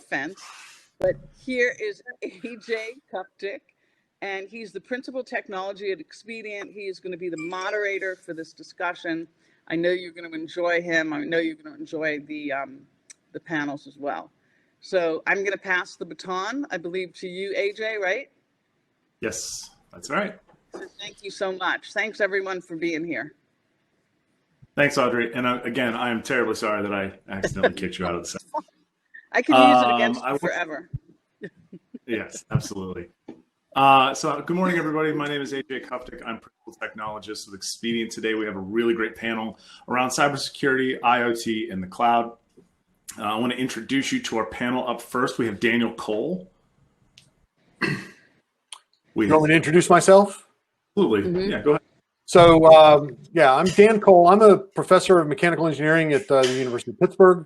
offense, but here is AJ Kuftic, and he's the principal technology at Expedient. He is going to be the moderator for this discussion. I know you're going to enjoy him. I know you're going to enjoy the panels as well. So I'm going to pass the baton, I believe, to you, AJ, right? Yes, that's right. So thank you so much. Thanks, everyone, for being here. Thanks, Audrey. And again, I am terribly sorry that I accidentally kicked you out of the session. I can use it against you forever. Yes, absolutely. So good morning, everybody. My name is AJ Kuftic. I'm Principal Technologist with Expedient. Today, we have a really great panel around cybersecurity, IoT, and the cloud. I want to introduce you to our panel. Up first, we have Daniel Cole. You want me to introduce myself? Absolutely. Mm-hmm. Yeah, go ahead. So, yeah, I'm Dan Cole. I'm a professor of mechanical engineering at the University of Pittsburgh.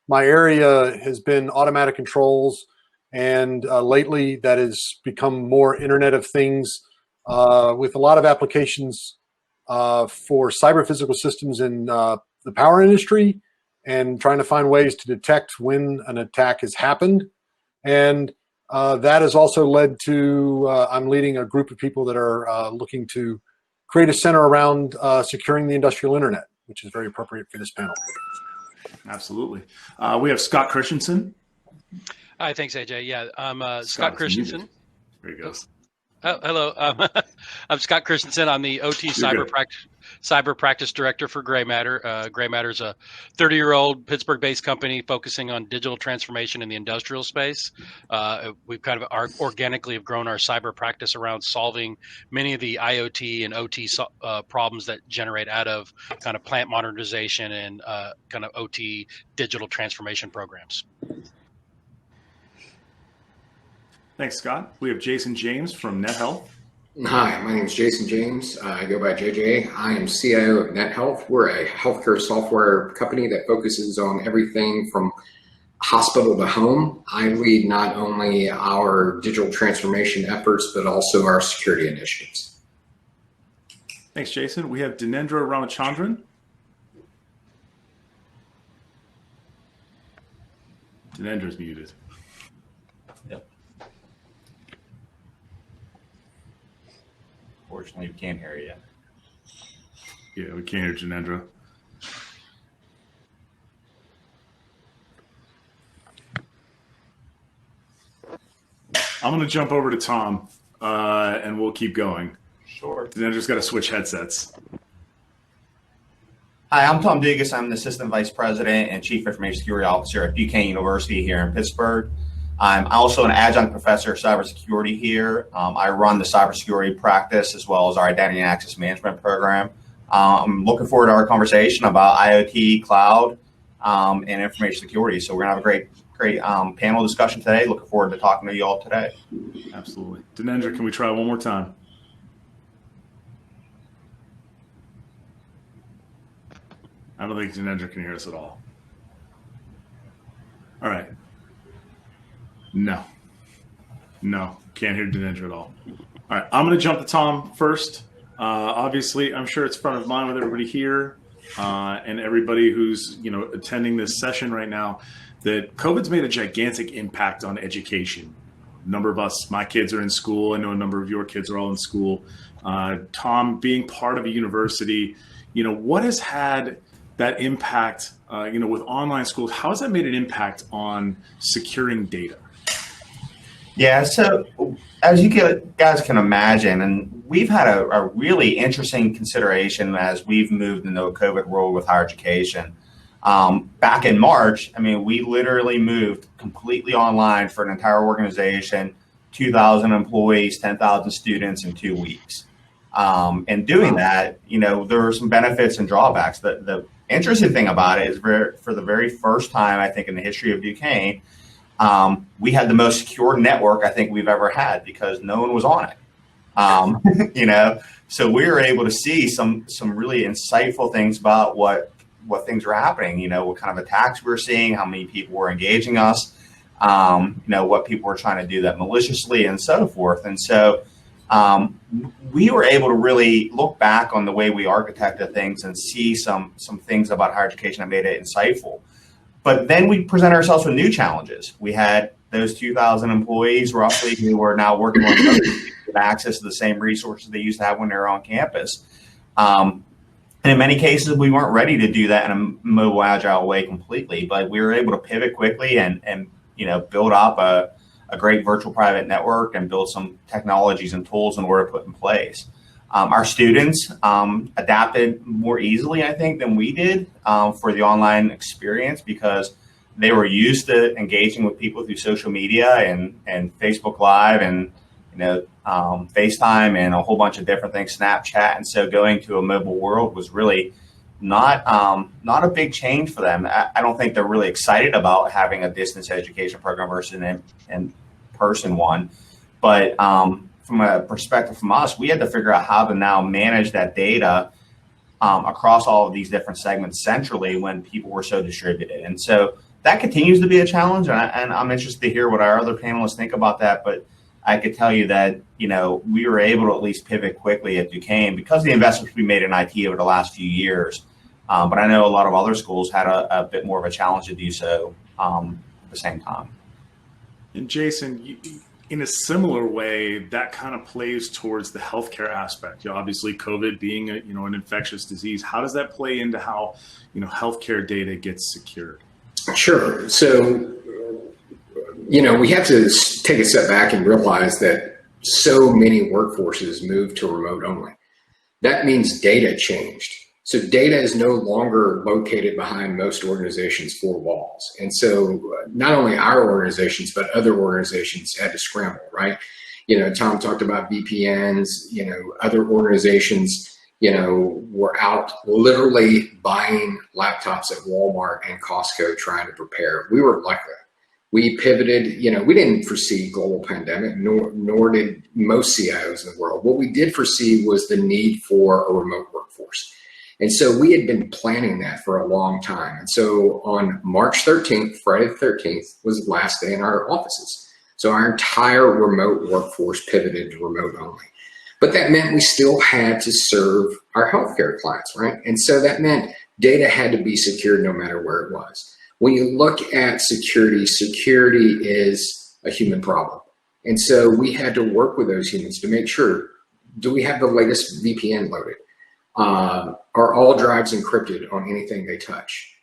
My area has been automatic controls, and lately that has become more Internet of Things with a lot of applications for cyber physical systems in the power industry and trying to find ways to detect when an attack has happened. And that has also led to, I'm leading a group of people that are looking to create a center around securing the industrial internet, which is very appropriate for this panel. Absolutely. We have Scott Christensen. Hi, thanks, AJ. Yeah, I'm Scott Christensen. There he goes. Oh, hello. I'm Scott Christensen. I'm the OT cyber practice director for GrayMatter. GrayMatter is a 30-year-old Pittsburgh-based company focusing on digital transformation in the industrial space. We've kind of organically have grown our cyber practice around solving many of the IoT and OT problems that generate out of kind of plant modernization and kind of OT digital transformation programs. Thanks, Scott. We have Jason James from NetHealth. Hi, my name is Jason James. I go by JJ. I am CIO of NetHealth. We're a healthcare software company that focuses on everything from hospital to home. I lead not only our digital transformation efforts, but also our security initiatives. Thanks, Jason. We have Dinendra Ramachandran. Dinendra's muted. Yep. Fortunately, we can't hear you yet. Yeah, we can't hear Dinendra. I'm going to jump over to Tom, and we'll keep going. Sure. Dinendra's got to switch headsets. Hi, I'm Tom Dugas. I'm the Assistant Vice President and Chief Information Security Officer at Duquense University here in Pittsburgh. I'm also an adjunct professor of cybersecurity here. I run the cybersecurity practice as well as our identity and access management program. I'm looking forward to our conversation about IoT, cloud, and information security. So we're going to have a great panel discussion today. Looking forward to talking to you all today. Absolutely. Dinendra, can we try one more time? I don't think Dinendra can hear us at all. All right. No, can't hear Dinendra at all. All right, I'm going to jump to Tom first. Obviously, I'm sure it's front of mind with everybody here and everybody who's attending this session right now that COVID's made a gigantic impact on education. A number of us, my kids are in school. I know a number of your kids are all in school. Tom, being part of a university, what has had that impact, with online schools? How has that made an impact on securing data? Yeah, so as you guys can imagine, and we've had a really interesting consideration as we've moved into a COVID world with higher education. Back in March, we literally moved completely online for an entire organization, 2,000 employees, 10,000 students in 2 weeks. And doing that, there were some benefits and drawbacks. The interesting thing about it is for the very first time, I think, in the history of Duquesne, we had the most secure network I think we've ever had because no one was on it. So we were able to see some really insightful things about what things were happening, what kind of attacks we were seeing, how many people were engaging us, what people were trying to do that maliciously and so forth. And so we were able to really look back on the way we architected things and see some things about higher education that made it insightful. But then we present ourselves with new challenges. We had those 2,000 employees roughly who are now working remotely with access to the same resources they used to have when they were on campus. And in many cases, we weren't ready to do that in a mobile, agile way completely, but we were able to pivot quickly and build up a great virtual private network and build some technologies and tools in order to put in place. Our students adapted more easily, I think, than we did for the online experience because they were used to engaging with people through social media and Facebook Live and FaceTime and a whole bunch of different things, Snapchat. And so going to a mobile world was really not a big change for them. I don't think they're really excited about having a distance education program versus an in-person one. But from a perspective from us, we had to figure out how to now manage that data across all of these different segments centrally when people were so distributed. And so that continues to be a challenge. And I'm interested to hear what our other panelists think about that. But I could tell you that, we were able to at least pivot quickly at Duquesne because of the investments we made in IT over the last few years. But I know a lot of other schools had a bit more of a challenge to do so at the same time. And Jason, in a similar way, that kind of plays towards the healthcare aspect. Obviously, COVID being an infectious disease, how does that play into how healthcare data gets secured? Sure. So, we have to take a step back and realize that so many workforces moved to remote only. That means data changed. So data is no longer located behind most organizations' four walls. And so not only our organizations, but other organizations had to scramble, right? Tom talked about VPNs, other organizations, were out literally buying laptops at Walmart and Costco trying to prepare. We were like that. We pivoted, we didn't foresee global pandemic, nor did most CIOs in the world. What we did foresee was the need for a remote workforce. And so we had been planning that for a long time. And so on March 13th, Friday the 13th, was the last day in our offices. So our entire remote workforce pivoted to remote only. But that meant we still had to serve our healthcare clients, right? And so that meant data had to be secured no matter where it was. When you look at security, security is a human problem. And so we had to work with those humans to make sure, do we have the latest VPN loaded? Are all drives encrypted on anything they touch?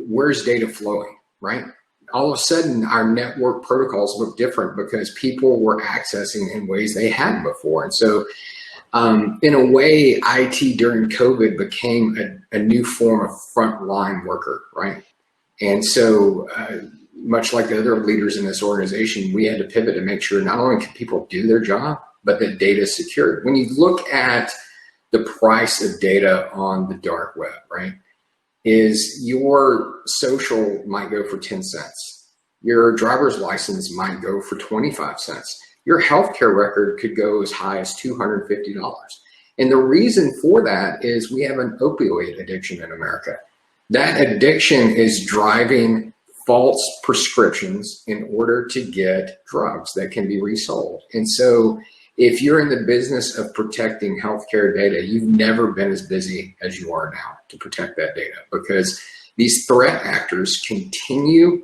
Where's data flowing, right? All of a sudden, our network protocols look different because people were accessing in ways they hadn't before. And so in a way, IT during COVID became a new form of frontline worker, right? And so much like the other leaders in this organization, we had to pivot to make sure not only can people do their job, but that data is secured. When you look at the price of data on the dark web, right, is your social might go for 10 cents. Your driver's license might go for 25 cents. Your healthcare record could go as high as $250. And the reason for that is we have an opioid addiction in America. That addiction is driving false prescriptions in order to get drugs that can be resold. And so if you're in the business of protecting healthcare data, you've never been as busy as you are now to protect that data, because these threat actors continue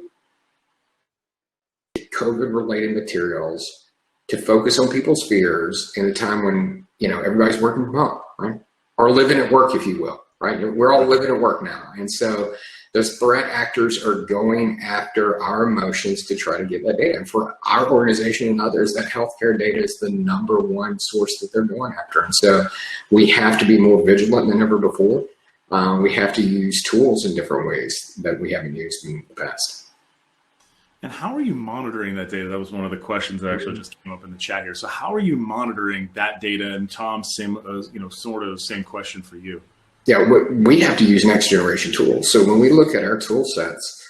COVID-related materials to focus on people's fears in a time when everybody's working from home, right? Or living at work, if you will, right? We're all living at work now. And so those threat actors are going after our emotions to try to get that data. And for our organization and others, that healthcare data is the number one source that they're going after. And so we have to be more vigilant than ever before. We have to use tools in different ways that we haven't used in the past. And how are you monitoring that data? That was one of the questions that actually just came up in the chat here. So how are you monitoring that data? And Tom, same question for you. Yeah, we have to use next generation tools. So when we look at our tool sets,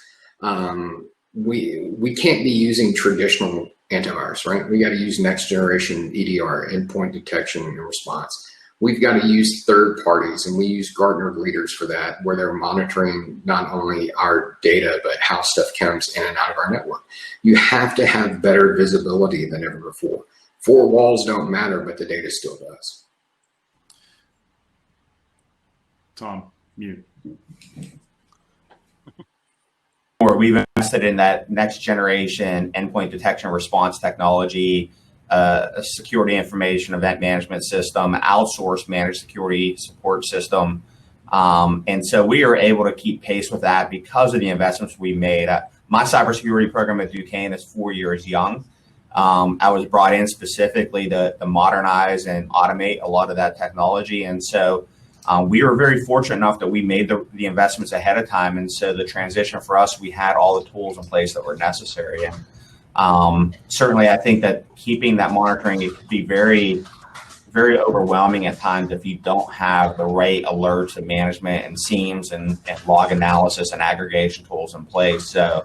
we can't be using traditional antivirus, right? We got to use next generation EDR, endpoint detection and response. We've got to use third parties, and we use Gartner leaders for that, where they're monitoring not only our data, but how stuff comes in and out of our network. You have to have better visibility than ever before. Four walls don't matter, but the data still does. Tom, mute. we've invested in that next generation endpoint detection and response technology, a security information event management system, outsourced managed security support system. And so we are able to keep pace with that because of the investments we made. My cybersecurity program at Duquesne is 4 years young. I was brought in specifically to modernize and automate a lot of that technology. And so we were very fortunate enough that we made the investments ahead of time. And so the transition for us, we had all the tools in place that were necessary. And certainly, I think that keeping that monitoring, it could be very, very overwhelming at times if you don't have the right alerts and management and SIEMs and log analysis and aggregation tools in place. So,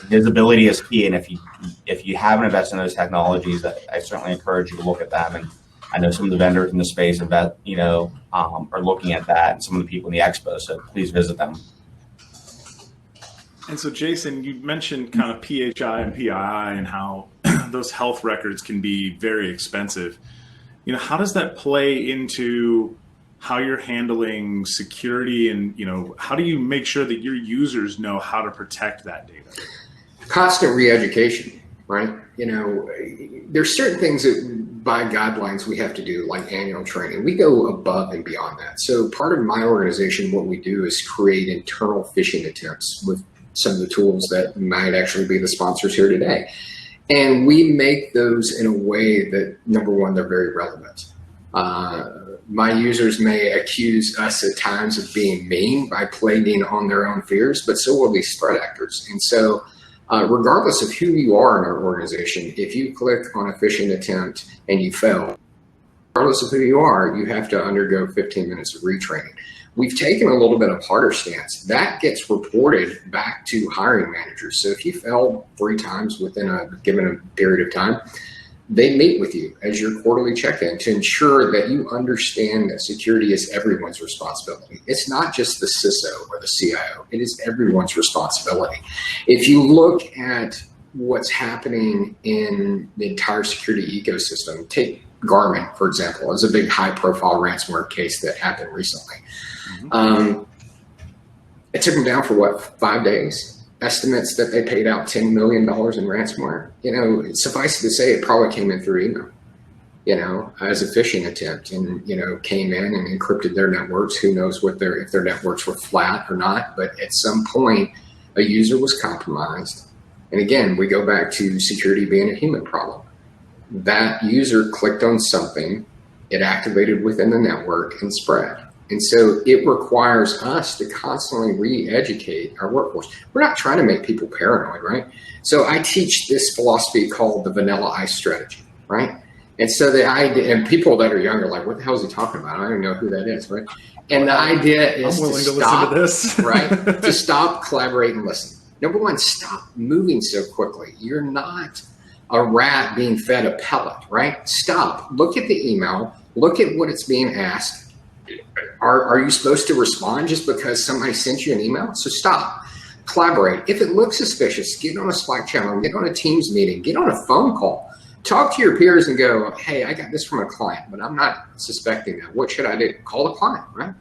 visibility is key. And if you haven't invested in those technologies, I certainly encourage you to look at them. And I know some of the vendors in the space are looking at that, and some of the people in the expo. So please visit them. And so, Jason, you mentioned kind of PHI and PII and how those health records can be very expensive. How does that play into how you're handling security, and how do you make sure that your users know how to protect that data? Constant re-education, right? There's certain things that by guidelines we have to do, like annual training. We go above and beyond that. So part of my organization, what we do is create internal phishing attempts with some of the tools that might actually be the sponsors here today. And we make those in a way that, number one, they're very relevant. My users may accuse us at times of being mean by playing on their own fears, but so will these threat actors. And so regardless of who you are in our organization, if you click on a phishing attempt and you fail, regardless of who you are, you have to undergo 15 minutes of retraining. We've taken a little bit of harder stance. That gets reported back to hiring managers. So if you fail 3 times within a given period of time, they meet with you as your quarterly check-in to ensure that you understand that security is everyone's responsibility. It's not just the CISO or the CIO. It is everyone's responsibility. If you look at what's happening in the entire security ecosystem, take Garmin, for example, as a big high-profile ransomware case that happened recently. It took them down for 5 days? Estimates that they paid out $10 million in ransomware. Suffice it to say, it probably came in through email, as a phishing attempt, and, came in and encrypted their networks. Who knows if their networks were flat or not, but at some point a user was compromised. And again, we go back to security being a human problem. That user clicked on something, it activated within the network and spread. And so it requires us to constantly re-educate our workforce. We're not trying to make people paranoid, right? So I teach this philosophy called the vanilla ice strategy, right? And so the idea, and people that are younger are like, what the hell is he talking about? I don't even know who that is, right? And the idea is to stop, listen to this. right? To stop, collaborate, and listen. Number one, stop moving so quickly. You're not a rat being fed a pellet, right? Stop, look at the email, look at what it's being asked. Are you supposed to respond just because somebody sent you an email? So stop, collaborate. If it looks suspicious, get on a Slack channel, get on a Teams meeting, get on a phone call, talk to your peers and go, hey, I got this from a client, but I'm not suspecting that. What should I do? Call the client, right?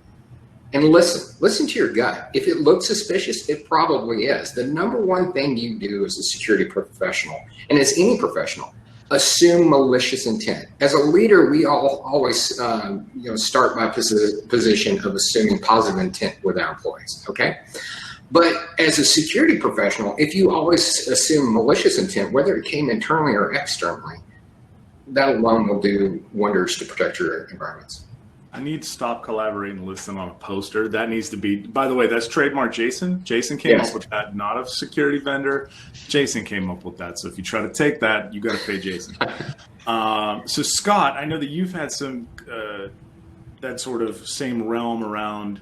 And listen to your gut. If it looks suspicious, it probably is. The number one thing you do as a security professional, and as any professional, assume malicious intent. As a leader, we always start by position of assuming positive intent with our employees, okay? But as a security professional, if you always assume malicious intent, whether it came internally or externally, that alone will do wonders to protect your environments. I need to stop, collaborating, and listen on a poster. That needs to be, by the way, that's trademark Jason. Jason came up with that, not a security vendor. Jason came up with that. So if you try to take that, you got to pay Jason. So Scott, I know that you've had some, that sort of same realm around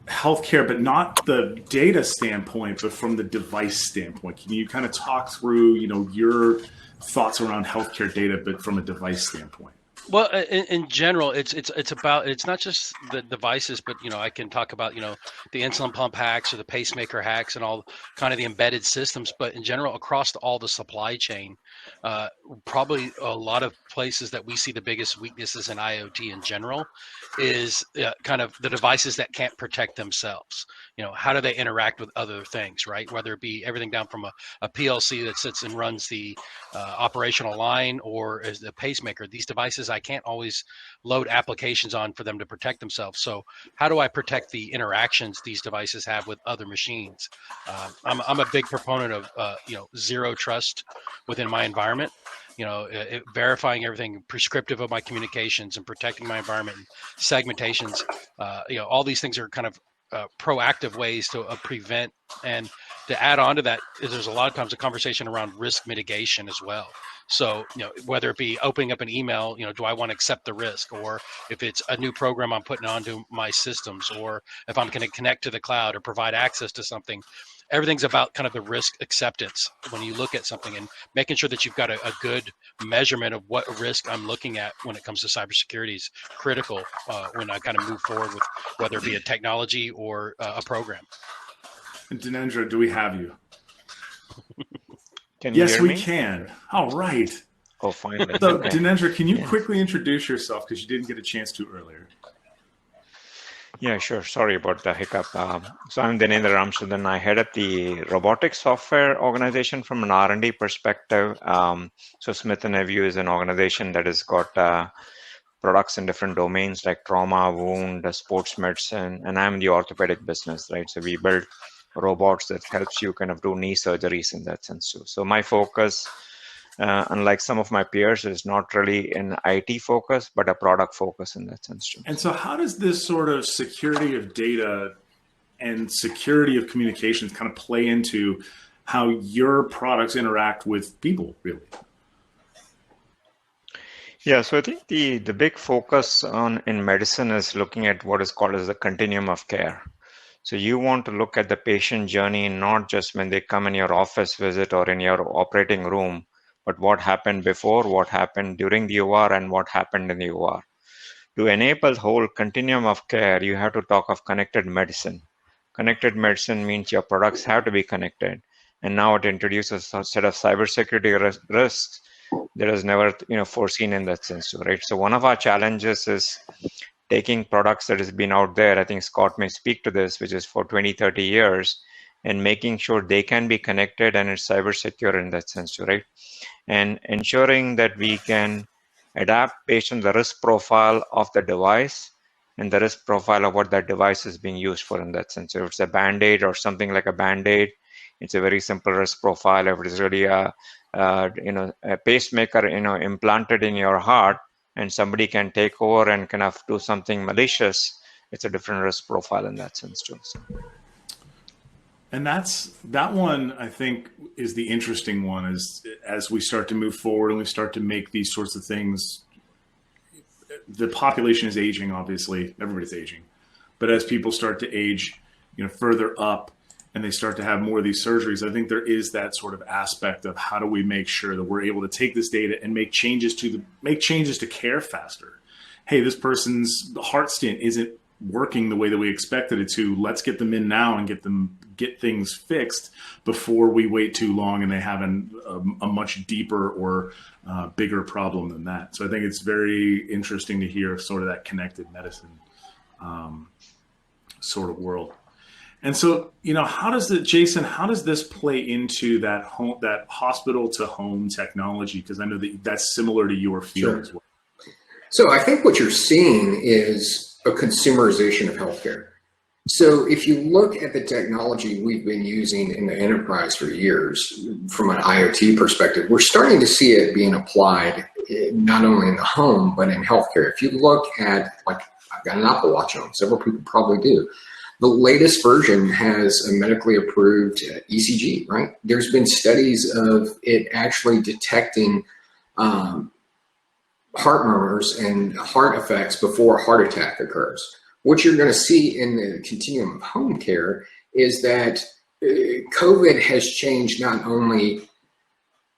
healthcare, but not the data standpoint, but from the device standpoint. Can you kind of talk through, your thoughts around healthcare data, but from a device standpoint? Well, in general, it's about, it's not just the devices, but I can talk about the insulin pump hacks or the pacemaker hacks and all kind of the embedded systems. But in general, across all the supply chain, probably a lot of places that we see the biggest weaknesses in IoT in general is kind of the devices that can't protect themselves. How do they interact with other things, right? Whether it be everything down from a PLC that sits and runs the operational line or as the pacemaker. These devices I can't always load applications on for them to protect themselves. So how do I protect the interactions these devices have with other machines? I'm a big proponent of zero trust within my environment. Verifying everything prescriptive of my communications and protecting my environment and segmentations. All these things are kind of proactive ways to prevent. And to add on to that is there's a lot of times a conversation around risk mitigation as well. So, whether it be opening up an email, do I want to accept the risk? Or if it's a new program I'm putting onto my systems, or if I'm going to connect to the cloud or provide access to something, everything's about kind of the risk acceptance when you look at something and making sure that you've got a good measurement of what risk I'm looking at when it comes to cybersecurity is critical when I kind of move forward with whether it be a technology or a program. And Dinendra, do we have you? Can you yes, hear we me? can. All right. Oh, finally. So, Okay. Dinendra, can you quickly introduce yourself because you didn't get a chance to earlier? Yeah, sure. Sorry about the hiccup. So I'm Dinendra Ramachandran. I head up the robotics software organization from an R&D perspective. So Smith & Nephew is an organization that has got products in different domains like trauma, wound, sports medicine, and I'm in the orthopedic business, right? So we build robots that helps you kind of do knee surgeries in that sense too. So my focus, unlike some of my peers, is not really an IT focus, but a product focus in that sense too. And so how does this sort of security of data and security of communications kind of play into how your products interact with people, really? Yeah, so I think the big focus in medicine is looking at what is called as the continuum of care. So you want to look at the patient journey, not just when they come in your office visit or in your operating room, but what happened before, what happened during the OR, and what happened in the OR. To enable the whole continuum of care, you have to talk of connected medicine. Connected medicine means your products have to be connected. And now it introduces a set of cybersecurity risks that is never foreseen in that sense, right? So one of our challenges is taking products that has been out there, I think Scott may speak to this, which is for 20, 30 years, and making sure they can be connected and it's cyber secure in that sense, right? And ensuring that we can adapt based on the risk profile of the device and the risk profile of what that device is being used for in that sense. So if it's a Band-Aid or something like a Band-Aid, it's a very simple risk profile. If it is really a pacemaker, implanted in your heart, and somebody can take over and kind of do something malicious, it's a different risk profile in that sense too. So. And that one, I think, is the interesting one, is as we start to move forward and we start to make these sorts of things, the population is aging, obviously, everybody's aging. But as people start to age, further up, and they start to have more of these surgeries, I think there is that sort of aspect of how do we make sure that we're able to take this data and make changes to care faster. Hey, this person's heart stent isn't working the way that we expected it to. Let's get them in now and get things fixed before we wait too long and they have a much deeper or bigger problem than that. So I think it's very interesting to hear sort of that connected medicine sort of world. And so, Jason, how does this play into that hospital to home technology? Because I know that that's similar to your field as well. So I think what you're seeing is a consumerization of healthcare. So if you look at the technology we've been using in the enterprise for years, from an IoT perspective, we're starting to see it being applied not only in the home, but in healthcare. If you look at, like, I've got an Apple Watch on, several people probably do. The latest version has a medically approved ECG, right? There's been studies of it actually detecting heart murmurs and heart effects before a heart attack occurs. What you're going to see in the continuum of home care is that COVID has changed not only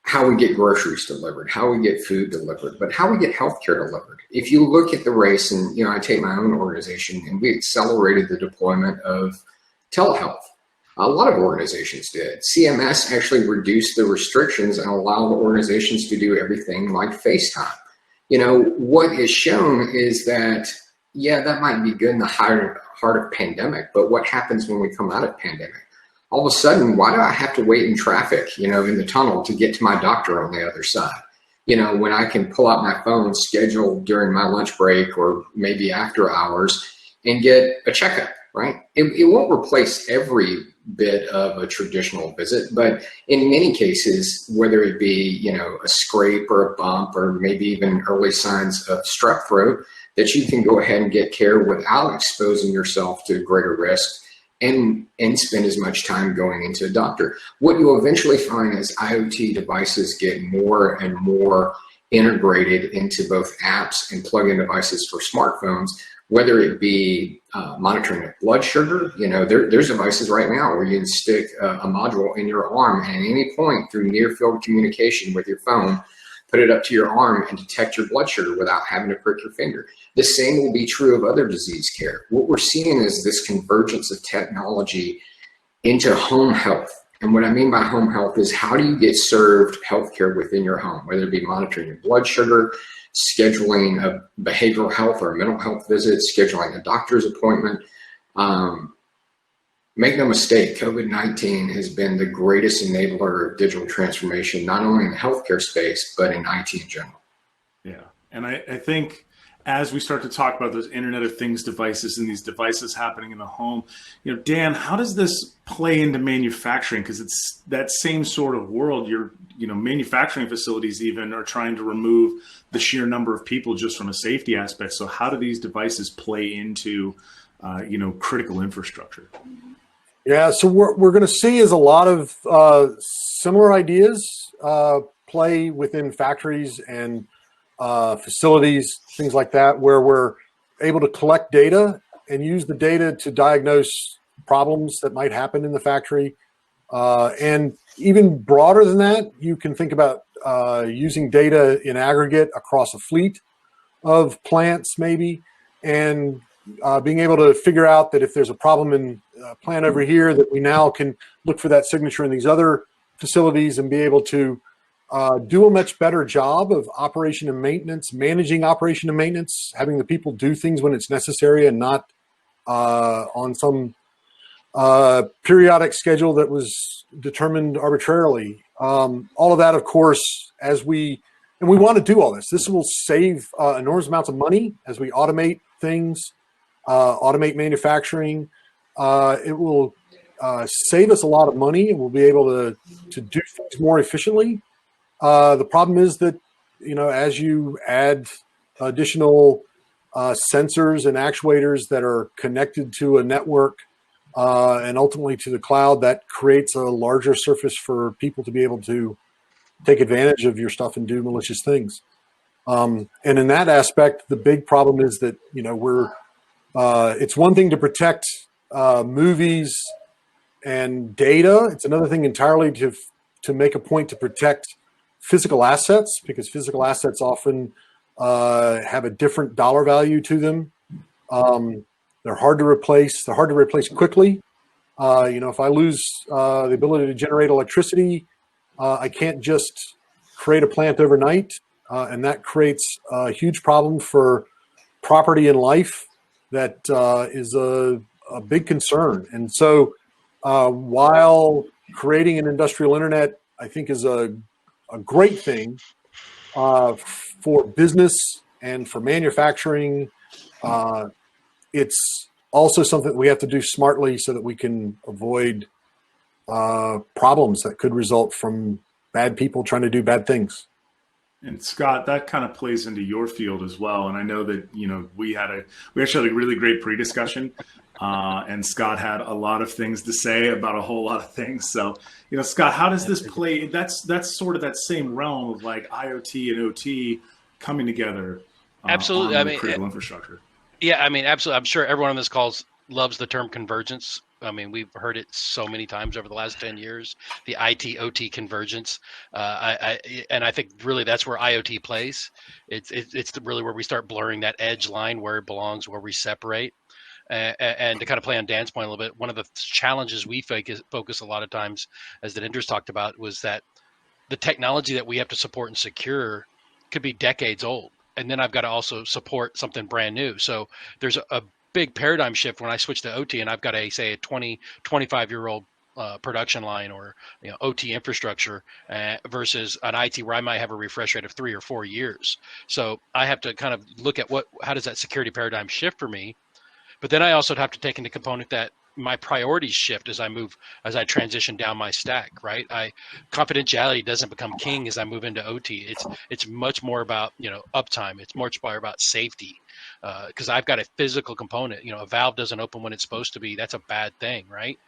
how we get groceries delivered, how we get food delivered, but how we get healthcare delivered. If you look at the race, and I take my own organization, and we accelerated the deployment of telehealth. A lot of organizations did. CMS actually reduced the restrictions and allowed organizations to do everything like FaceTime. What is shown is that, that might be good in the heart of pandemic, but what happens when we come out of pandemic? All of a sudden, why do I have to wait in traffic, in the tunnel to get to my doctor on the other side? When I can pull out my phone, schedule during my lunch break or maybe after hours and get a checkup, right? It won't replace every bit of a traditional visit, but in many cases, whether it be, a scrape or a bump or maybe even early signs of strep throat, that you can go ahead and get care without exposing yourself to greater risk and spend as much time going into a doctor. What you'll eventually find is IoT devices get more and more integrated into both apps and plug-in devices for smartphones, whether it be monitoring of blood sugar. There's devices right now where you can stick a module in your arm, and at any point through near-field communication with your phone, put it up to your arm and detect your blood sugar without having to prick your finger. The same will be true of other disease care. What we're seeing is this convergence of technology into home health. And what I mean by home health is, how do you get served healthcare within your home, whether it be monitoring your blood sugar, scheduling a behavioral health or a mental health visit, scheduling a doctor's appointment. Make no mistake, COVID-19 has been the greatest enabler of digital transformation, not only in the healthcare space, but in IT in general. Yeah, and I think as we start to talk about those Internet of Things devices and these devices happening in the home, Dan, how does this play into manufacturing? Because it's that same sort of world. Manufacturing facilities even are trying to remove the sheer number of people just from a safety aspect. So how do these devices play into, critical infrastructure? Yeah, so we're going to see is a lot of similar ideas play within factories and facilities, things like that, where we're able to collect data and use the data to diagnose problems that might happen in the factory. And even broader than that, you can think about using data in aggregate across a fleet of plants maybe, and being able to figure out that if there's a problem in a plant over here, that we now can look for that signature in these other facilities and be able to do a much better job of operation and maintenance, managing operation and maintenance, having the people do things when it's necessary and not on some periodic schedule that was determined arbitrarily. All of that, of course, and we want to do all this. This will save enormous amounts of money as we automate things, automate manufacturing. It will save us a lot of money, and we'll be able to do things more efficiently. The problem is that, as you add additional sensors and actuators that are connected to a network and ultimately to the cloud, that creates a larger surface for people to be able to take advantage of your stuff and do malicious things. And in that aspect, the big problem is that, it's one thing to protect movies and data. It's another thing entirely to make a point to protect physical assets, because physical assets often have a different dollar value to them. They're hard to replace. They're hard to replace quickly. If I lose the ability to generate electricity, I can't just create a plant overnight, and that creates a huge problem for property and life. That is a big concern. And so while creating an industrial internet, I think, is a great thing for business and for manufacturing, it's also something that we have to do smartly so that we can avoid problems that could result from bad people trying to do bad things. And Scott, that kind of plays into your field as well. And I know that, we actually had a really great pre-discussion, and Scott had a lot of things to say about a whole lot of things. So, Scott, how does this play? That's sort of that same realm of like IoT and OT coming together. Absolutely. On critical infrastructure. Yeah, absolutely. I'm sure everyone on this call loves the term convergence. I mean, we've heard it so many times over the last 10 years, the IT OT convergence. And I think really that's where IoT plays. It's really where we start blurring that edge line where it belongs, where we separate. And to kind of play on Dan's point a little bit, one of the challenges we focus a lot of times, as Dinendra's talked about, was that the technology that we have to support and secure could be decades old. And then I've got to also support something brand new. So there's a big paradigm shift when I switch to OT and I've got a, say, a 25-year-old production line or OT infrastructure versus an IT where I might have a refresh rate of 3 or 4 years. So I have to kind of look at how does that security paradigm shift for me? But then I also have to take into component that my priorities shift as I transition down my stack, right? Confidentiality doesn't become king as I move into OT. It's much more about, uptime. It's much more about safety. Because I've got a physical component, a valve doesn't open when it's supposed to be. That's a bad thing, right?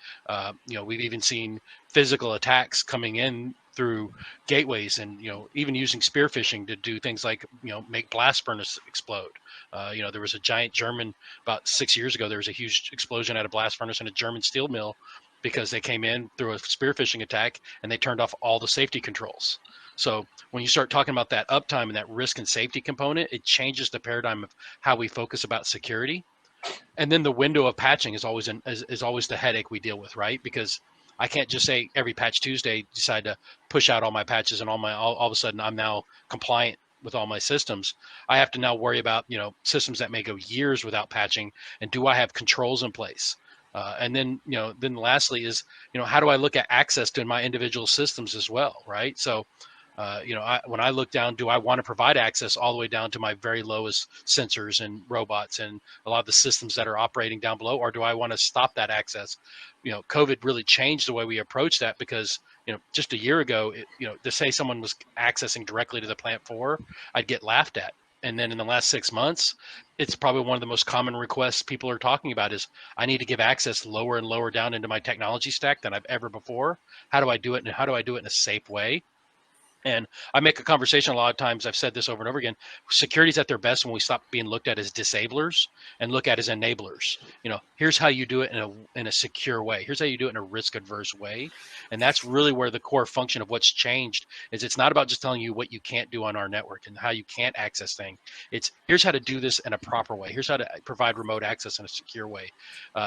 We've even seen physical attacks coming in through gateways and, even using spear phishing to do things like, make blast furnace explode. There was a giant German, about 6 years ago, there was a huge explosion at a blast furnace in a German steel mill because they came in through a spear phishing attack and they turned off all the safety controls. So when you start talking about that uptime and that risk and safety component, it changes the paradigm of how we focus about security. And then the window of patching is always the headache we deal with, right? Because I can't just say every patch Tuesday decide to push out all my patches and all of a sudden I'm now compliant with all my systems. I have to now worry about systems that may go years without patching, and do I have controls in place? And then then lastly is how do I look at access to my individual systems as well, right? So when I look down, do I want to provide access all the way down to my very lowest sensors and robots and a lot of the systems that are operating down below, or do I want to stop that access? COVID really changed the way we approach that because just a year ago, to say someone was accessing directly to the plant floor, I'd get laughed at. And then in the last 6 months, it's probably one of the most common requests people are talking about is I need to give access lower and lower down into my technology stack than I've ever before. How do I do it? And how do I do it in a safe way? And I make a conversation a lot of times, I've said this over and over again, security's at their best when we stop being looked at as disablers and look at as enablers. Here's how you do it in a secure way. Here's how you do it in a risk-adverse way. And that's really where the core function of what's changed is it's not about just telling you what you can't do on our network and how you can't access things. It's here's how to do this in a proper way. Here's how to provide remote access in a secure way.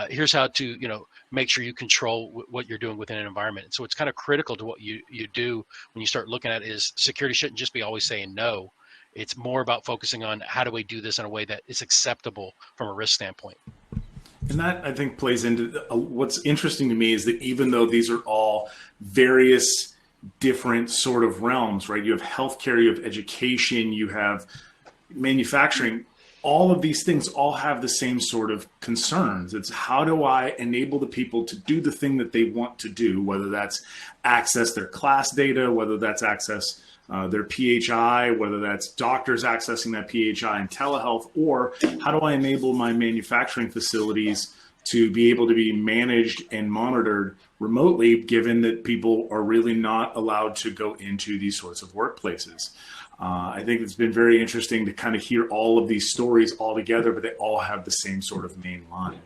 Here's how to, make sure you control what you're doing within an environment. And so it's kind of critical to what you do when you start looking at is security shouldn't just be always saying no. It's more about focusing on how do we do this in a way that is acceptable from a risk standpoint. And that, I think, plays into what's interesting to me is that even though these are all various different sort of realms, right? You have healthcare, you have education, you have manufacturing. All of these things all have the same sort of concerns. It's how do I enable the people to do the thing that they want to do, whether that's access their class data, whether that's access their PHI, whether that's doctors accessing that PHI in telehealth, or how do I enable my manufacturing facilities to be able to be managed and monitored remotely, given that people are really not allowed to go into these sorts of workplaces. I think it's been very interesting to kind of hear all of these stories all together, but they all have the same sort of main line.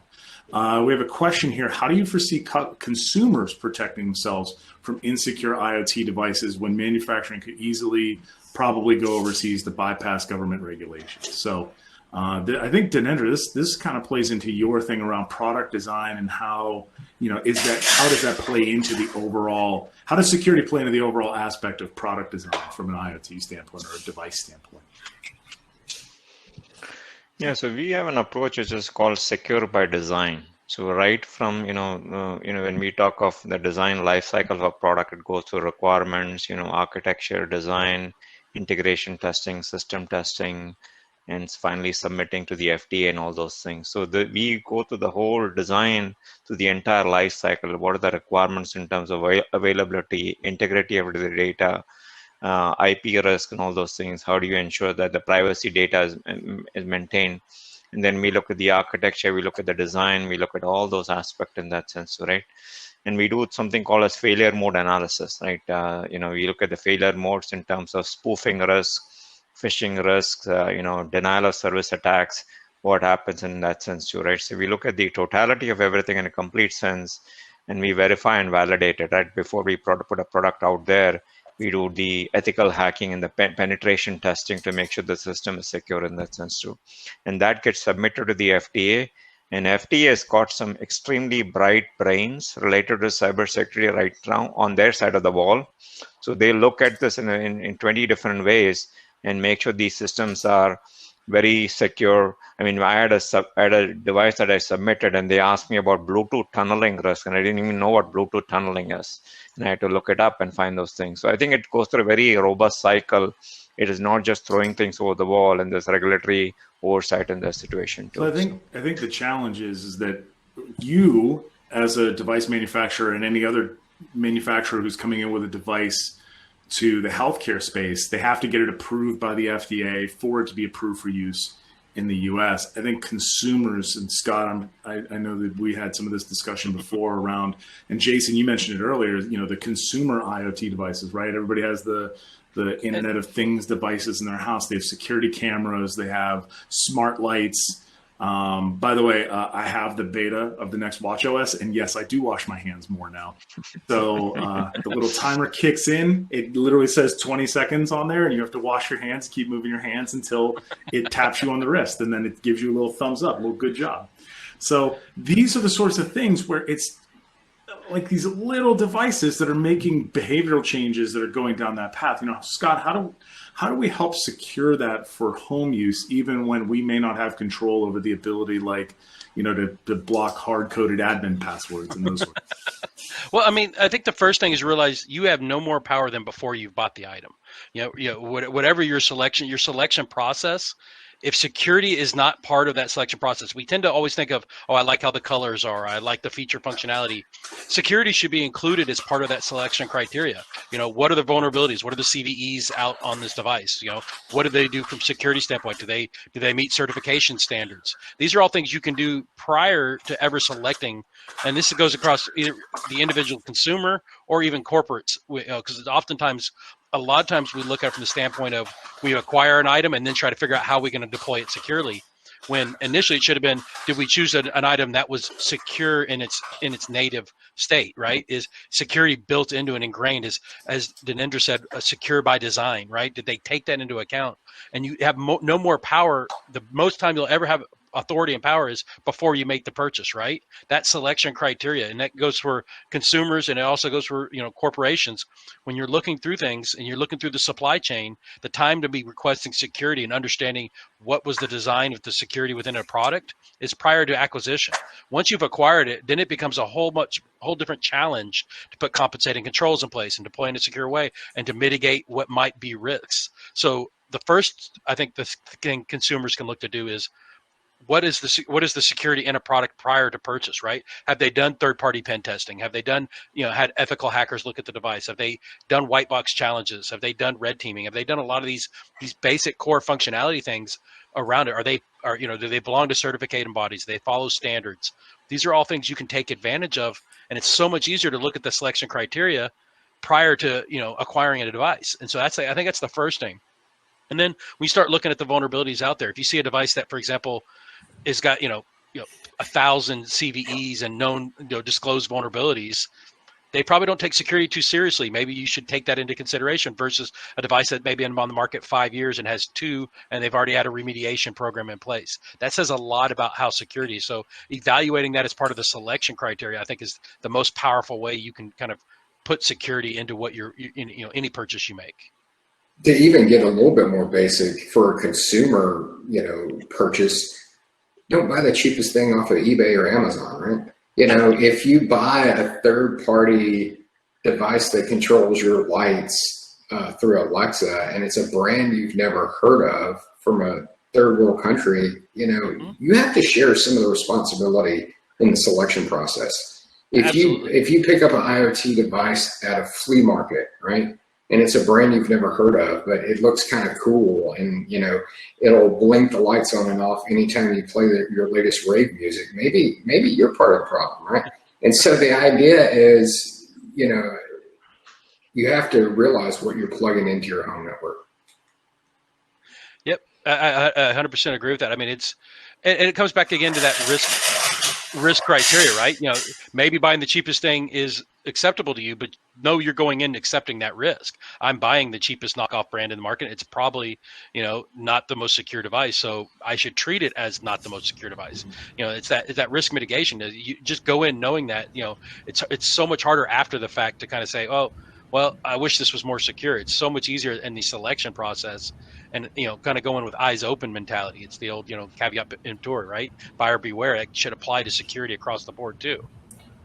We have a question here. How do you foresee consumers protecting themselves from insecure IoT devices when manufacturing could easily probably go overseas to bypass government regulations? So I think, Dinendra, this kind of plays into your thing around product design and how, how does that play into the overall, how does security play into the overall aspect of product design from an IoT standpoint or a device standpoint? Yeah, so we have an approach which is called secure by design. So right from, when we talk of the design lifecycle of a product, it goes through requirements, architecture, design, integration testing, system testing, and finally submitting to the FDA and all those things. So we go through the whole design to the entire life cycle. What are the requirements in terms of availability, integrity of the data, IP risk, and all those things? How do you ensure that the privacy data is maintained? And then we look at the architecture, we look at the design, we look at all those aspects in that sense, right? And we do something called as failure mode analysis, right? We look at the failure modes in terms of spoofing risk, phishing risks, denial of service attacks, what happens in that sense too, right? So we look at the totality of everything in a complete sense, and we verify and validate it, right? Before we put a product out there, we do the ethical hacking and the penetration testing to make sure the system is secure in that sense too. And that gets submitted to the FDA. And FDA has got some extremely bright brains related to cybersecurity right now on their side of the wall. So they look at this in 20 different ways and make sure these systems are very secure. I mean, I had a device that I submitted, and they asked me about Bluetooth tunneling risk, and I didn't even know what Bluetooth tunneling is, and I had to look it up and find those things. So I think it goes through a very robust cycle. It is not just throwing things over the wall, and there's regulatory oversight in that situation too. So I think the challenge is that you, as a device manufacturer, and any other manufacturer who's coming in with a device to the healthcare space, they have to get it approved by the FDA for it to be approved for use in the US. I think consumers, and Scott, I know that we had some of this discussion before around, and Jason, you mentioned it earlier, you know, the consumer IoT devices, right? Everybody has the Internet of Things devices in their house. They have security cameras, they have smart lights. By the way, I have the beta of the next watchOS, and yes, I do wash my hands more now. So the little timer kicks in. It literally says 20 seconds on there, and you have to wash your hands, keep moving your hands until it taps you on the wrist, and then it gives you a little thumbs up, a little good job. So these are the sorts of things where it's like these little devices that are making behavioral changes that are going down that path. You know, Scott, how do we help secure that for home use, even when we may not have control over the ability, like, you know, to block hard-coded admin passwords and those sorts of things? Well, I mean, I think the first thing is realize you have no more power than before you bought the item. You know, whatever your selection process, if security is not part of that selection process, we tend to always think of, oh, I like how the colors are, I like the feature functionality. Security should be included as part of that selection criteria. You know, what are the vulnerabilities? What are the CVEs out on this device? You know, what do they do from security standpoint? Do they meet certification standards? These are all things you can do prior to ever selecting, and this goes across either the individual consumer or even corporates, because oftentimes, a lot of times we look at it from the standpoint of we acquire an item and then try to figure out how we're going to deploy it securely. When initially it should have been, did we choose an item that was secure in its native state, right? Is security built into and ingrained, as Dinendra said, secure by design, right? Did they take that into account? And you have no more power. The most time you'll ever have authority and power is before you make the purchase, right? That selection criteria, and that goes for consumers, and it also goes for, you know, corporations. When you're looking through things and you're looking through the supply chain, the time to be requesting security and understanding what was the design of the security within a product is prior to acquisition. Once you've acquired it, then it becomes a whole different challenge to put compensating controls in place and deploy in a secure way and to mitigate what might be risks. So the first, I think, the thing consumers can look to do is, what is the security in a product prior to purchase, right? Have they done third-party pen testing? Have they done, you know, had ethical hackers look at the device? Have they done white box challenges? Have they done red teaming? Have they done a lot of these basic core functionality things around it? Do they belong to certification bodies? Do they follow standards? These are all things you can take advantage of, and it's so much easier to look at the selection criteria prior to, you know, acquiring a device. And so I think that's the first thing. And then we start looking at the vulnerabilities out there. If you see a device that, for example, has got, 1,000 CVEs and known, disclosed vulnerabilities, they probably don't take security too seriously. Maybe you should take that into consideration versus a device that maybe been on the market 5 years and has 2, and they've already had a remediation program in place. That says a lot about how security is. So evaluating that as part of the selection criteria, I think, is the most powerful way you can kind of put security into what any purchase you make. To even get a little bit more basic for a consumer, purchase, don't buy the cheapest thing off of eBay or Amazon, right? If you buy a third-party device that controls your lights through Alexa, and it's a brand you've never heard of from a third world country, you have to share some of the responsibility in the selection process. If you pick up an IoT device at a flea market, right, and it's a brand you've never heard of, but it looks kind of cool, and it'll blink the lights on and off anytime you play your latest rave music, maybe you're part of the problem, right? And so the idea is, you have to realize what you're plugging into your home network. Yep. I 100% agree with that. I mean, and it comes back again to that risk criteria, right? Maybe buying the cheapest thing is acceptable to you, but no, you're going in accepting that risk. I'm buying the cheapest knockoff brand in the market. It's probably, not the most secure device. So I should treat it as not the most secure device. It's that risk mitigation. You just go in knowing that, it's so much harder after the fact to kind of say, oh, well, I wish this was more secure. It's so much easier in the selection process and, kind of going with eyes open mentality. It's the old, caveat emptor, right? Buyer beware. It should apply to security across the board too.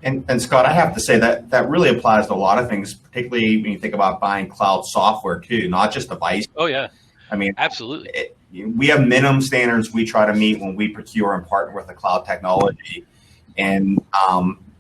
And Scott, I have to say that really applies to a lot of things, particularly when you think about buying cloud software too, not just devices. Oh yeah. I mean, absolutely. We have minimum standards we try to meet when we procure and partner with a cloud technology. And,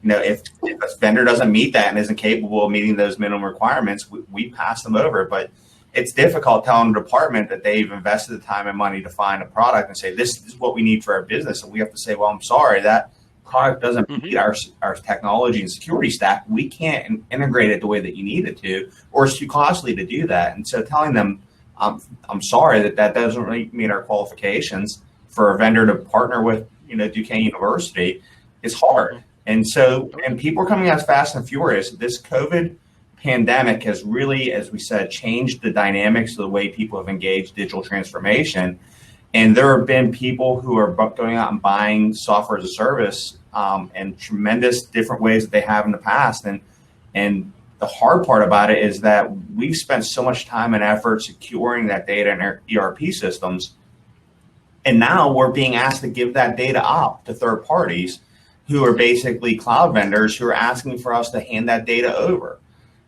if a vendor doesn't meet that and isn't capable of meeting those minimum requirements, we pass them over. But it's difficult telling a department that they've invested the time and money to find a product and say, this is what we need for our business. And we have to say, well, I'm sorry, that product doesn't meet our technology and security stack. We can't integrate it the way that you need it to, or it's too costly to do that. And so telling them, I'm sorry that doesn't really meet our qualifications for a vendor to partner with, Duquesne University is hard. And so, and people are coming out fast and furious. This COVID pandemic has really, as we said, changed the dynamics of the way people have engaged digital transformation. And there have been people who are going out and buying software as a service in tremendous different ways that they have in the past. And the hard part about it is that we've spent so much time and effort securing that data in our ERP systems. And now we're being asked to give that data up to third parties who are basically cloud vendors who are asking for us to hand that data over.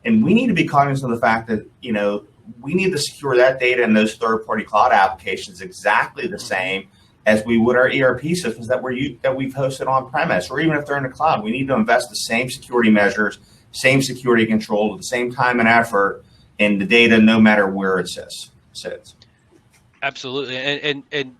And we need to be cognizant of the fact that, we need to secure that data in those third-party cloud applications exactly the same as we would our ERP systems that we've hosted on premise, or even if they're in the cloud. We need to invest the same security measures, same security control, the same time and effort in the data, no matter where it sits. Absolutely, and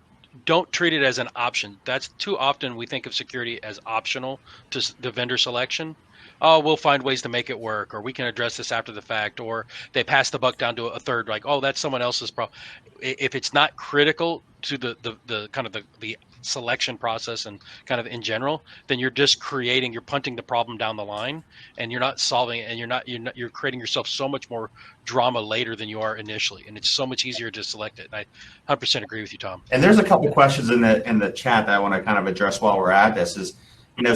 don't treat it as an option. That's too often we think of security as optional to the vendor selection. Oh, we'll find ways to make it work, or we can address this after the fact, or they pass the buck down to a third, like, oh, that's someone else's problem. If it's not critical to the kind of the selection process and kind of in general, then you're just you're punting the problem down the line, and you're not solving it, and you're creating yourself so much more drama later than you are initially, and it's so much easier to select it. And I 100% agree with you, Tom. And there's a couple questions in the chat that I want to kind of address while we're at this. Is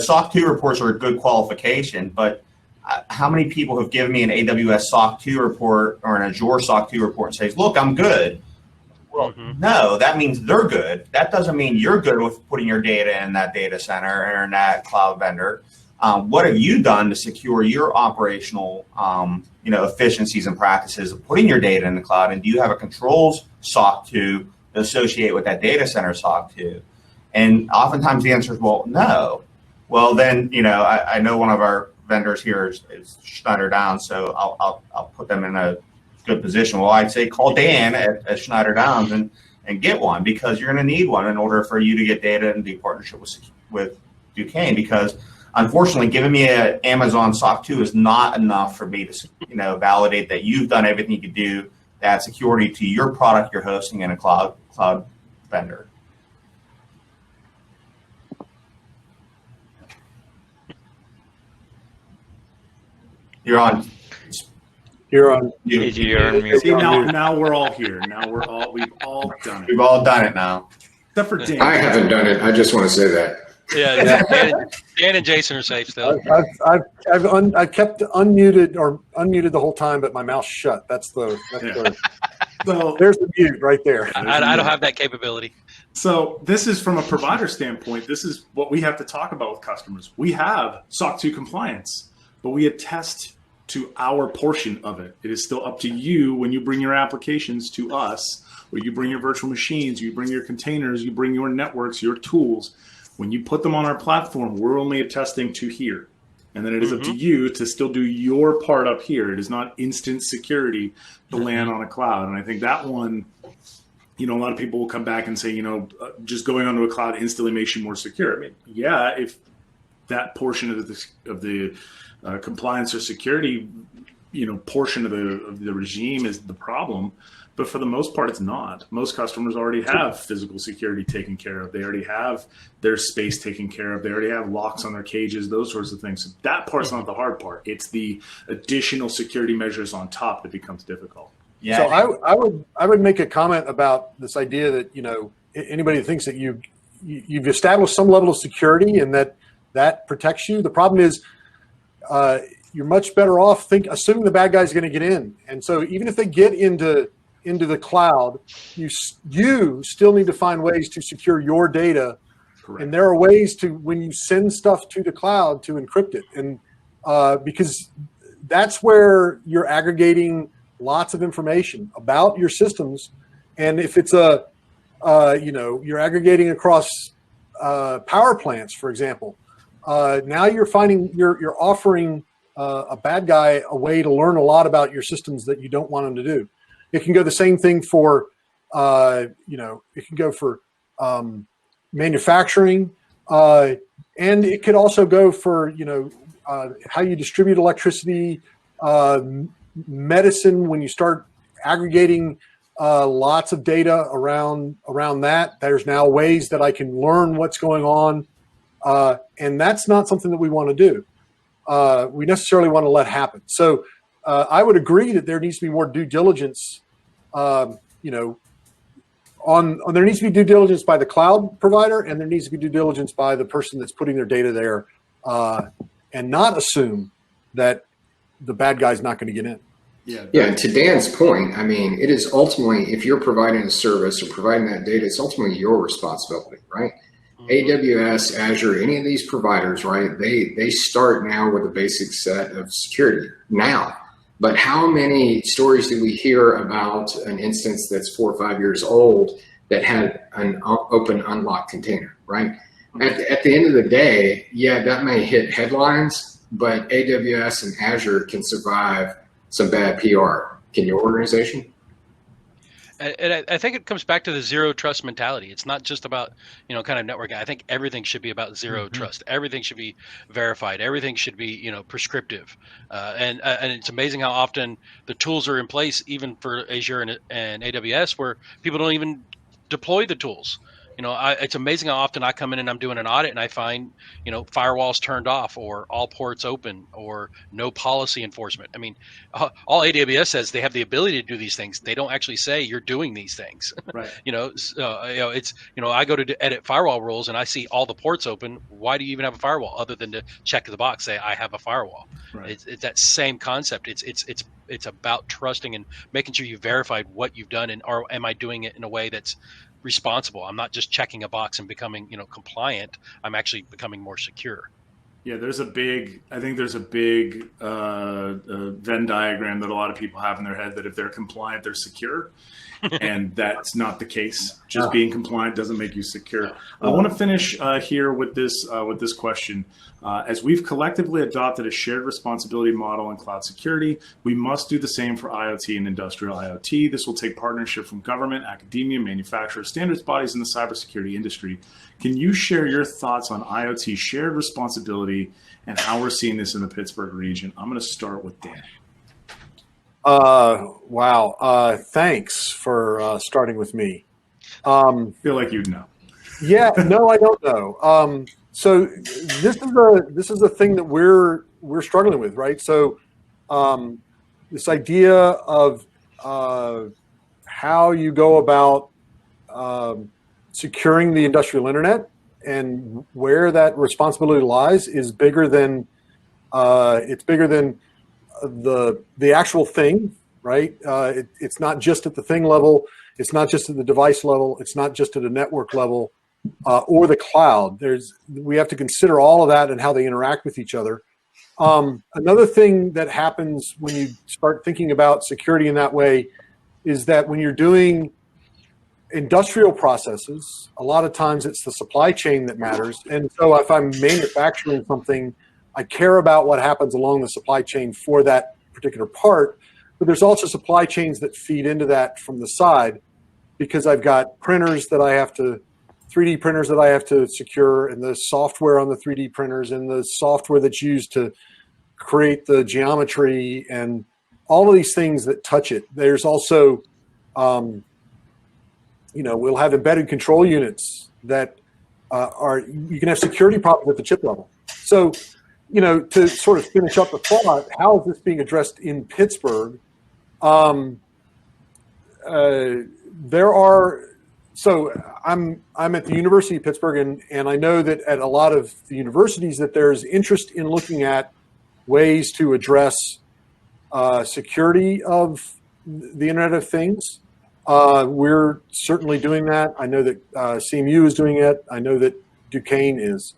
SOC 2 reports are a good qualification, but how many people have given me an AWS SOC 2 report or an Azure SOC 2 report and says, look, I'm good? Well, no, that means they're good. That doesn't mean you're good with putting your data in that data center or in that cloud vendor. What have you done to secure your operational efficiencies and practices of putting your data in the cloud? And do you have a controls SOC 2 to associate with that date center SOC 2? And oftentimes the answer is, well, no. Well, then, I know one of our vendors here is Schneider Down, so I'll put them in a good position. Well, I'd say call Dan at Schneider Downs and get one, because you're going to need one in order for you to get data and do partnership with Duquesne. Because unfortunately, giving me an Amazon SOC 2 is not enough for me to validate that you've done everything you could do to add security to your product you're hosting in a cloud vendor. You're on. You're on. You're on mute. See, now we're all here. We've all done it. We've all done it now. Except for Dan. I haven't done it. I just want to say that. Yeah, Dan and Jason are safe still. I kept unmuted the whole time, but my mouth's shut. So there's the mute right there. I don't have that capability. So this is from a provider standpoint. This is what we have to talk about with customers. We have SOC 2 compliance, but we attest to our portion of it. It is still up to you when you bring your applications to us, or you bring your virtual machines, you bring your containers, you bring your networks, your tools. When you put them on our platform, we're only attesting to here. And then it is up to you to still do your part up here. It is not instant security to land on a cloud. And I think that one, a lot of people will come back and say, just going onto a cloud instantly makes you more secure. I mean, yeah, if that portion of the compliance or security portion of the regime is the problem. But for the most part, it's not. Most customers already have physical security taken care of. They already have their space taken care of. They already have locks on their cages, those sorts of things. So that part's not the hard part. It's the additional security measures on top that becomes difficult. Yeah. So I would make a comment about this idea that, anybody that thinks that you've established some level of security and that protects you. The problem is you're much better off assuming the bad guy's going to get in. And so even if they get into the cloud, you still need to find ways to secure your data. Correct. And there are ways to, when you send stuff to the cloud, to encrypt it. And because that's where you're aggregating lots of information about your systems. And if it's you're aggregating across power plants, for example, now you're offering a bad guy a way to learn a lot about your systems that you don't want him to do. It can go the same thing for, it can go for manufacturing, and it could also go for, how you distribute electricity, medicine. When you start aggregating lots of data around that, there's now ways that I can learn what's going on, and that's not something that we want to do. We necessarily want to let happen. So I would agree that there needs to be more due diligence. There needs to be due diligence by the cloud provider, and there needs to be due diligence by the person that's putting their data there, and not assume that the bad guy's not going to get in. Yeah, and to Dan's point, I mean, it is ultimately, if you're providing a service or providing that data, it's ultimately your responsibility, right? AWS, Azure, any of these providers, right? They start now with a basic set of security now. But how many stories do we hear about an instance that's 4 or 5 years old that had an open unlocked container, right? At the end of the day, yeah, that may hit headlines, but AWS and Azure can survive some bad PR. Can your organization? And I think it comes back to the zero trust mentality. It's not just about, kind of networking. I think everything should be about zero trust. Everything should be verified. Everything should be, prescriptive. And it's amazing how often the tools are in place, even for Azure and AWS, where people don't even deploy the tools. It's amazing how often I come in and I'm doing an audit and I find, firewalls turned off or all ports open or no policy enforcement. I mean, all AWS says they have the ability to do these things. They don't actually say you're doing these things. Right. I go to edit firewall rules and I see all the ports open. Why do you even have a firewall other than to check the box, say I have a firewall? Right. It's that same concept. It's about trusting and making sure you verified what you've done, and or am I doing it in a way that's responsible? I'm not just checking a box and becoming, compliant. I'm actually becoming more secure. Yeah, there's a big Venn diagram that a lot of people have in their head that if they're compliant, they're secure. And that's not the case. Just being compliant doesn't make you secure. I want to finish here with this question. As we've collectively adopted a shared responsibility model in cloud security, we must do the same for IoT and industrial IoT. This will take partnership from government, academia, manufacturers, standards bodies in the cybersecurity industry. Can you share your thoughts on IoT shared responsibility and how we're seeing this in the Pittsburgh region? I'm going to start with Dan. Wow. Thanks for starting with me. Feel like you'd know. Yeah, no, I don't know. So this is a thing that we're struggling with, right? So this idea of how you go about securing the industrial internet and where that responsibility lies is bigger than the actual thing, right? It's not just at the thing level. It's not just at the device level. It's not just at a network level or the cloud. We have to consider all of that and how they interact with each other. Another thing that happens when you start thinking about security in that way is that when you're doing industrial processes, a lot of times it's the supply chain that matters. And so if I'm manufacturing something, I care about what happens along the supply chain for that particular part, but there's also supply chains that feed into that from the side, because I've got printers that I have to, 3D printers that I have to secure, and the software on the 3D printers and the software that's used to create the geometry and all of these things that touch it. There's also, we'll have embedded control units that you can have security problems at the chip level. So, to sort of finish up the thought, how is this being addressed in Pittsburgh? So I'm at the University of Pittsburgh, and I know that at a lot of the universities that there's interest in looking at ways to address security of the Internet of Things. We're certainly doing that. I know that CMU is doing it. I know that Duquesne is.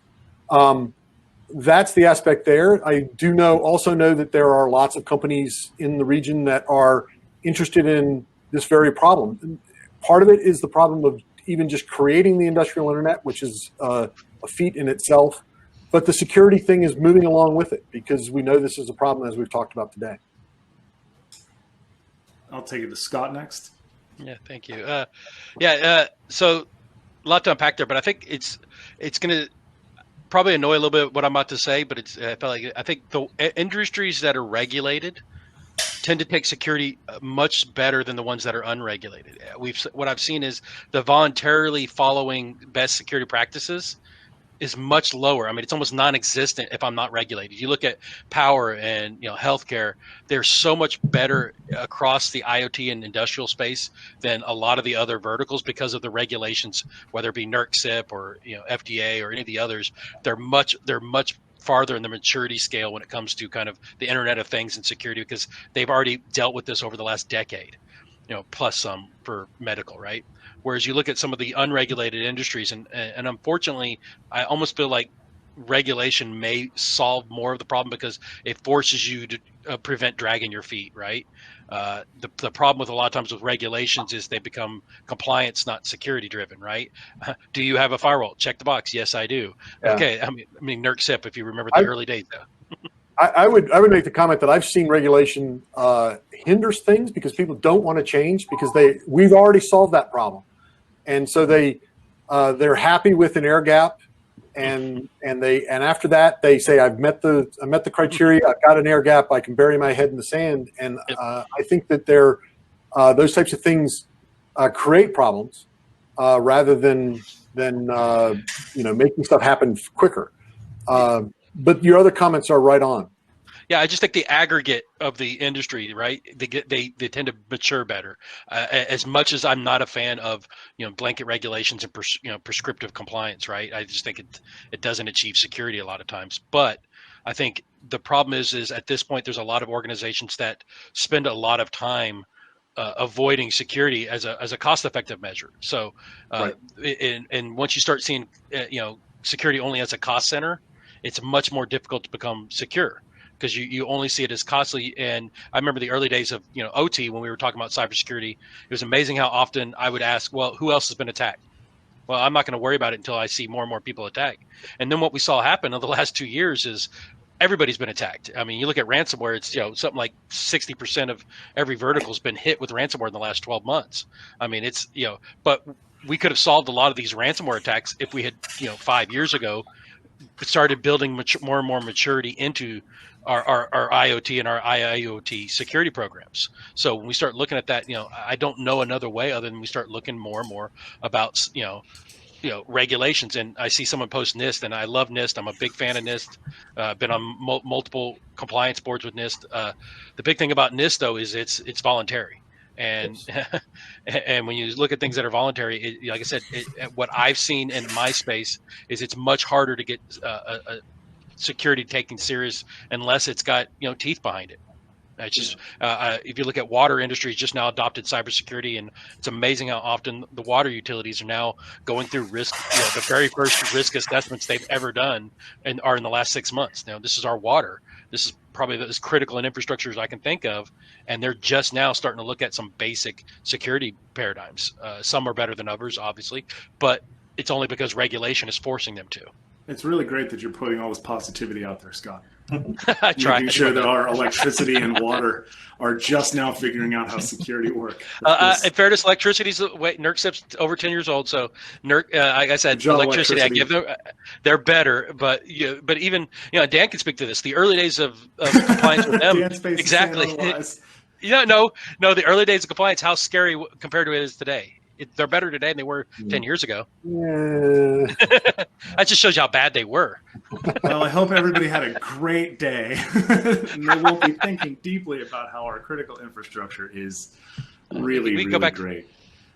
That's the aspect there. I do also know that there are lots of companies in the region that are interested in this very problem. Part of it is the problem of even just creating the industrial internet, which is a feat in itself. But the security thing is moving along with it because we know this is a problem, as we've talked about today. I'll take it to Scott next. Yeah, thank you. So a lot to unpack there, but I think it's going to probably annoy a little bit what I'm about to say, but I think the industries that are regulated tend to take security much better than the ones that are unregulated. What I've seen is the voluntarily following best security practices is much lower. I mean, it's almost non-existent if I'm not regulated. You look at power and healthcare; they're so much better across the IoT and industrial space than a lot of the other verticals because of the regulations, whether it be NERC-CIP or FDA or any of the others. They're much farther in the maturity scale when it comes to kind of the Internet of Things and security because they've already dealt with this over the last decade, plus some for medical, right? Whereas you look at some of the unregulated industries, and unfortunately, I almost feel like regulation may solve more of the problem because it forces you to prevent dragging your feet, right? The problem with a lot of times with regulations is they become compliance, not security driven, right? Do you have a firewall? Check the box. Yes, I do. Yeah. Okay. I mean, NERC-CIP, if you remember the early days though. I would make the comment that I've seen regulation hinders things because people don't want to change because we've already solved that problem. And so they're happy with an air gap. And after that they say I've met the criteria. I've got an air gap. I can bury my head in the sand. And I think that those types of things create problems rather than making stuff happen quicker. But your other comments are right on. Yeah, I just think the aggregate of the industry, right? They tend to mature better. As much as I'm not a fan of blanket regulations and prescriptive compliance, right? I just think it doesn't achieve security a lot of times. But I think the problem is at this point there's a lot of organizations that spend a lot of time avoiding security as a cost-effective measure. So, right. And once you start seeing security only as a cost center, it's much more difficult to become secure. Because you only see it as costly. And I remember the early days of OT when we were talking about cybersecurity. It was amazing how often I would ask, well, who else has been attacked? Well, I'm not going to worry about it until I see more and more people attacked. And then what we saw happen over the last 2 years is everybody's been attacked. I mean, you look at ransomware, it's something like 60% of every vertical has been hit with ransomware in the last 12 months. I mean, it's but we could have solved a lot of these ransomware attacks if we had 5 years ago started building more and more maturity into our IoT and our IIoT security programs. So when we start looking at that, I don't know another way other than we start looking more and more about, regulations. And I see someone post NIST, and I love NIST. I'm a big fan of NIST. Been on multiple compliance boards with NIST. The big thing about NIST though is it's voluntary. And and when you look at things that are voluntary, like I said, what I've seen in my space is it's much harder to get a security taken serious unless it's got teeth behind it. It's just if you look at water industries, just now adopted cybersecurity, and it's amazing how often the water utilities are now going through risk. The very first risk assessments they've ever done and are in the last 6 months. Now this is our water. This is probably as critical an infrastructure as I can think of, and they're just now starting to look at some basic security paradigms. Some are better than others, obviously, but it's only because regulation is forcing them to. It's really great that you're putting all this positivity out there, Scott. I try. Making sure that our electricity and water are just now figuring out how security work. In fairness, electricity's NERC-CIP's over 10 years old, so NERC, like I said, electricity, I give them, they're better, but even Dan can speak to this. The early days of compliance with them, exactly. Yeah, no. The early days of compliance, how scary compared to it is today. They're better today than they were 10 years ago. Yeah. That just shows you how bad they were. Well, I hope everybody had a great day. And they won't be thinking deeply about how our critical infrastructure is really great.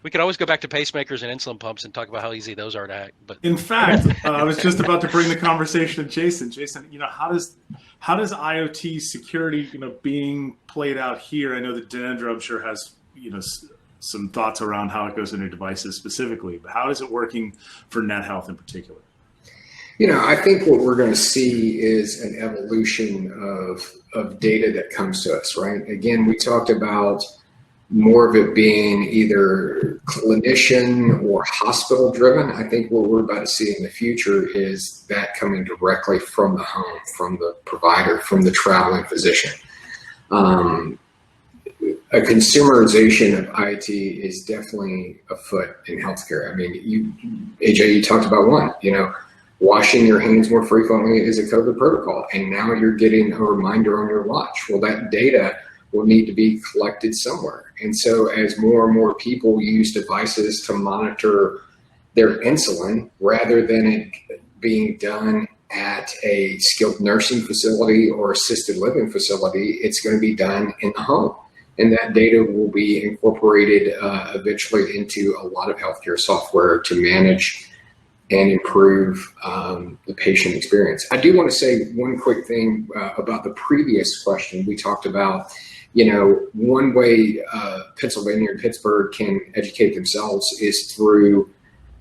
We could always go back to pacemakers and insulin pumps and talk about how easy those are to hack. But in fact, I was just about to bring the conversation to Jason. Jason, how does IoT security, being played out here? I know that Dinendra, I'm sure, has some thoughts around how it goes into devices specifically, but how is it working for NetHealth in particular? I think what we're going to see is an evolution of data that comes to us, right? Again, we talked about more of it being either clinician or hospital driven. I think what we're about to see in the future is that coming directly from the home, from the provider, from the traveling physician. A consumerization of IoT is definitely afoot in healthcare. I mean, AJ, you talked about one, washing your hands more frequently is a COVID protocol, and now you're getting a reminder on your watch. Well, that data will need to be collected somewhere. And so as more and more people use devices to monitor their insulin, rather than it being done at a skilled nursing facility or assisted living facility, it's going to be done in the home. And that data will be incorporated eventually into a lot of healthcare software to manage and improve the patient experience. I do want to say one quick thing about the previous question. We talked about, one way Pennsylvania and Pittsburgh can educate themselves is through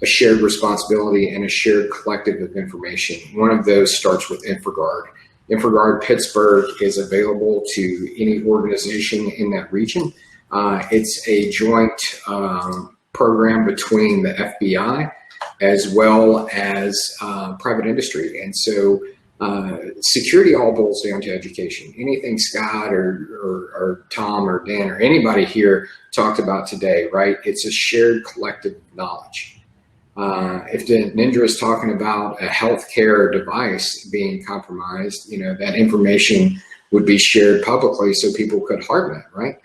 a shared responsibility and a shared collective of information. One of those starts with InfraGard. InfraGard Pittsburgh is available to any organization in that region. It's a joint program between the FBI as well as private industry. And so security all boils down to education. Anything Scott or Tom or Dan or anybody here talked about today, right? It's a shared collective knowledge. If Dinendra is talking about a healthcare device being compromised, that information would be shared publicly so people could harden it, right?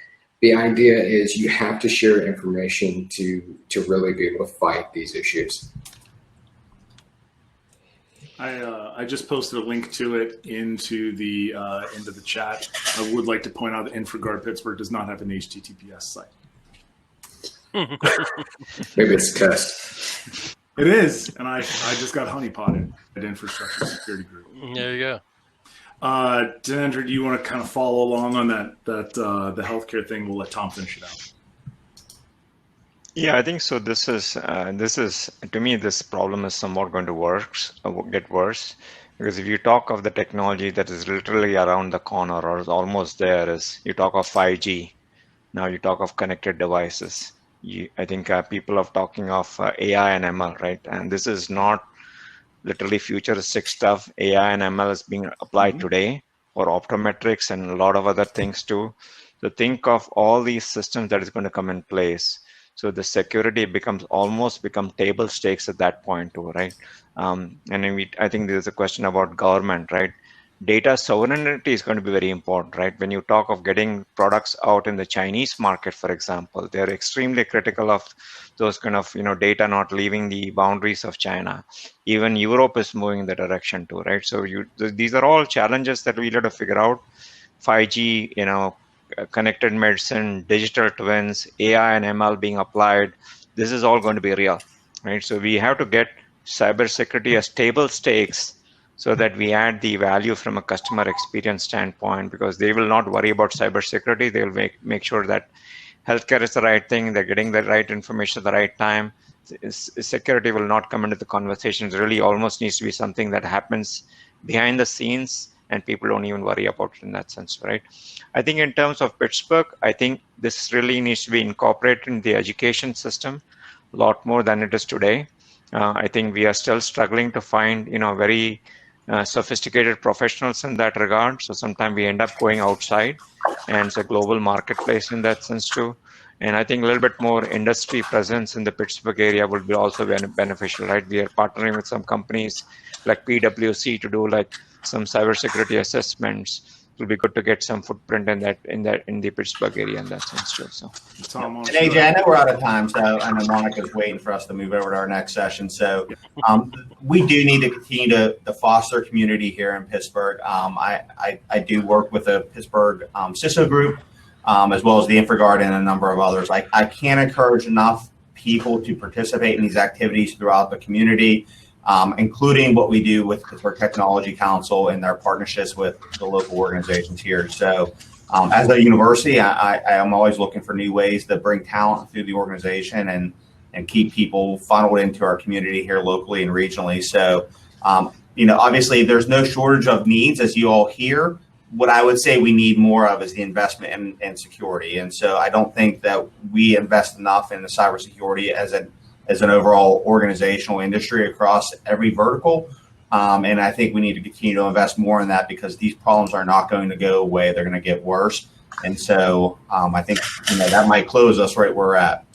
The idea is you have to share information to really be able to fight these issues. I just posted a link to it into the chat. I would like to point out that InfraGard Pittsburgh does not have an HTTPS site. Maybe it's a test. It is, and I just got honeypotted at Infrastructure Security Group. There you go. Dinendra, do you want to kind of follow along on that the healthcare thing? We'll let Tom finish it out. Yeah, I think so. This is to me, this problem is somewhat going to get worse, because if you talk of the technology that is literally around the corner or is almost there, is you talk of 5G. Now you talk of connected devices. I think people are talking of AI and ML, right? And this is not literally futuristic stuff. AI and ML is being applied today for optometrics and a lot of other things too. So think of all these systems that is going to come in place. So the security almost become table stakes at that point too, right? And I think there's a question about government, right? Data sovereignty is going to be very important, right? When you talk of getting products out in the Chinese market, for example, they're extremely critical of those kind of data not leaving the boundaries of China. Even Europe is moving in the direction too, right? So these are all challenges that we have to figure out. 5G, connected medicine, digital twins, AI and ML being applied. This is all going to be real, right? So we have to get cybersecurity as table stakes, so that we add the value from a customer experience standpoint, because they will not worry about cybersecurity. They'll make sure that healthcare is the right thing, they're getting the right information at the right time. Security will not come into the conversation. It really almost needs to be something that happens behind the scenes and people don't even worry about it in that sense, right? I think in terms of Pittsburgh, I think this really needs to be incorporated in the education system a lot more than it is today. I think we are still struggling to find, very sophisticated professionals in that regard. So sometimes we end up going outside, and it's a global marketplace in that sense too. And I think a little bit more industry presence in the Pittsburgh area would be also beneficial, right? We are partnering with some companies like PwC to do like some cybersecurity assessments, will be good to get some footprint in the Pittsburgh area in that sense too. So, Tom, And AJ, I know we're out of time, so I know Monica's waiting for us to move over to our next session. So we do need to continue to foster community here in Pittsburgh. I do work with the Pittsburgh CISO group, as well as the InfraGard and a number of others. I can't encourage enough people to participate in these activities throughout the community, including what we do with Pittsburgh Technology Council and their partnerships with the local organizations here. So as a university, I am always looking for new ways to bring talent through the organization and keep people funneled into our community here locally and regionally. So, obviously there's no shortage of needs, as you all hear. What I would say we need more of is the investment in security. And so I don't think that we invest enough in the cybersecurity as an overall organizational industry across every vertical. And I think we need to continue to invest more in that, because these problems are not going to go away. They're going to get worse. And so I think that might close us right where we're at.